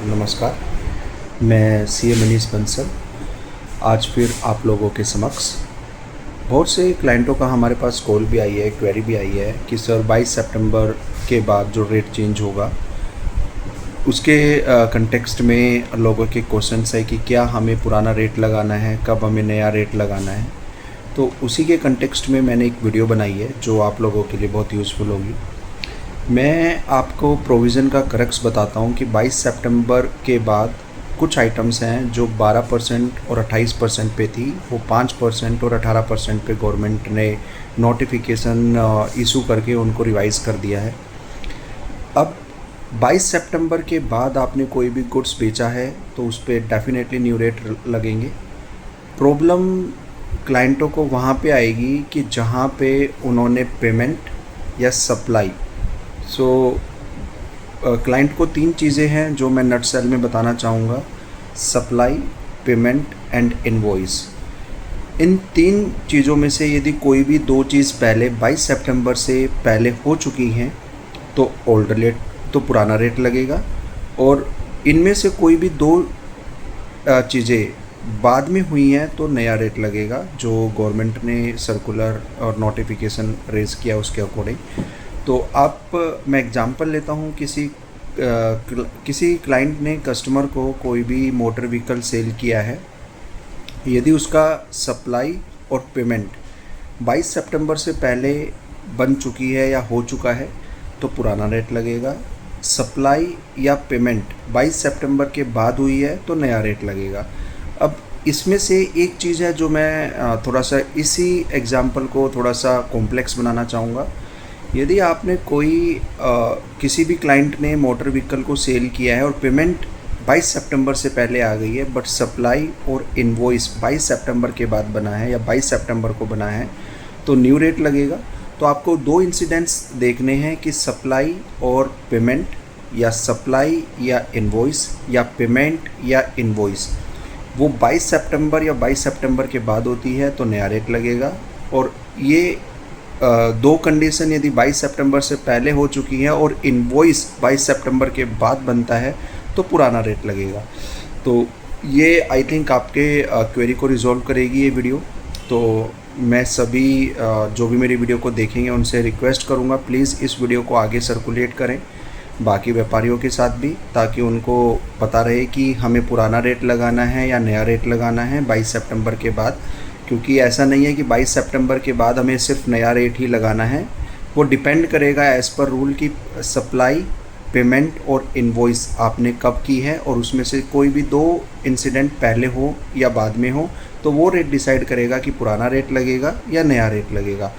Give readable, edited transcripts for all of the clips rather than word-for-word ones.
नमस्कार, मैं सीए मनीष बंसल आज फिर आप लोगों के समक्ष। बहुत से क्लाइंटों का हमारे पास कॉल भी आई है, क्वेरी भी आई है कि सर 22 सितंबर के बाद जो रेट चेंज होगा उसके कंटेक्स्ट में लोगों के क्वेश्चंस है कि क्या हमें पुराना रेट लगाना है, कब हमें नया रेट लगाना है। तो उसी के कंटेक्स्ट में मैंने एक वीडियो बनाई है जो आप लोगों के लिए बहुत यूज़फुल होगी। मैं आपको प्रोविज़न का क्रक्स बताता हूँ कि 22 सितंबर के बाद कुछ आइटम्स हैं जो 12% और 28% पे थी, वो 5% और 18% पे गवर्नमेंट ने नोटिफिकेशन इशू करके उनको रिवाइज़ कर दिया है। अब 22 सितंबर के बाद आपने कोई भी गुड्स बेचा है तो उस पर डेफिनेटली न्यू रेट लगेंगे। प्रॉब्लम क्लाइंटों को वहाँ पे आएगी कि जहाँ पे उन्होंने पेमेंट या सप्लाई क्लाइंट को तीन चीज़ें हैं जो मैं नटसेल में बताना चाहूँगा: सप्लाई, पेमेंट एंड इनवॉइस। इन तीन चीज़ों में से यदि कोई भी दो चीज़ पहले 22 सितंबर से पहले हो चुकी हैं तो ओल्ड रेट, तो पुराना रेट लगेगा, और इनमें से कोई भी दो चीज़ें बाद में हुई हैं तो नया रेट लगेगा, जो गवर्नमेंट ने सर्कुलर और नोटिफिकेशन रेज़ किया उसके अकॉर्डिंग। तो मैं एग्जांपल लेता हूँ, किसी क्लाइंट ने कस्टमर को कोई भी मोटर व्हीकल सेल किया है। यदि उसका सप्लाई और पेमेंट 22 सितंबर से पहले बन चुकी है या हो चुका है तो पुराना रेट लगेगा। सप्लाई या पेमेंट 22 सितंबर के बाद हुई है तो नया रेट लगेगा। अब इसमें से एक चीज़ है जो मैं थोड़ा सा इसी एग्जांपल को थोड़ा सा कॉम्प्लेक्स बनाना चाहूँगा। यदि आपने किसी भी क्लाइंट ने मोटर व्हीकल को सेल किया है और पेमेंट 22 सितंबर से पहले आ गई है, बट सप्लाई और इनवॉइस 22 सितंबर के बाद बना है या 22 सितंबर को बना है, तो न्यू रेट लगेगा। तो आपको दो इंसिडेंट्स देखने हैं कि सप्लाई और पेमेंट, या सप्लाई या इनवॉइस, या पेमेंट या इनवॉइस वो 22 सितंबर या 22 सितंबर के बाद होती है तो नया रेट लगेगा। और ये दो कंडीशन यदि 22 सितंबर से पहले हो चुकी है और इनवॉइस 22 सितंबर के बाद बनता है तो पुराना रेट लगेगा। तो ये आई थिंक आपके क्वेरी को रिजॉल्व करेगी ये वीडियो। तो मैं सभी जो भी मेरी वीडियो को देखेंगे उनसे रिक्वेस्ट करूँगा, प्लीज़ इस वीडियो को आगे सर्कुलेट करें बाकी व्यापारियों के साथ भी, ताकि उनको पता रहे कि हमें पुराना रेट लगाना है या नया रेट लगाना है 22 सितंबर के बाद। क्योंकि ऐसा नहीं है कि 22 सितंबर के बाद हमें सिर्फ नया रेट ही लगाना है, वो डिपेंड करेगा एज़ पर रूल की सप्लाई, पेमेंट और इनवॉइस आपने कब की है, और उसमें से कोई भी दो इंसिडेंट पहले हो या बाद में हो तो वो रेट डिसाइड करेगा कि पुराना रेट लगेगा या नया रेट लगेगा।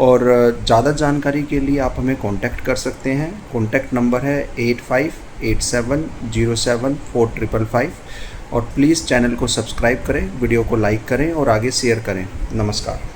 और ज़्यादा जानकारी के लिए आप हमें कांटेक्ट कर सकते हैं। कांटेक्ट नंबर है 8587074555, और प्लीज़ चैनल को सब्सक्राइब करें, वीडियो को लाइक करें और आगे शेयर करें। नमस्कार।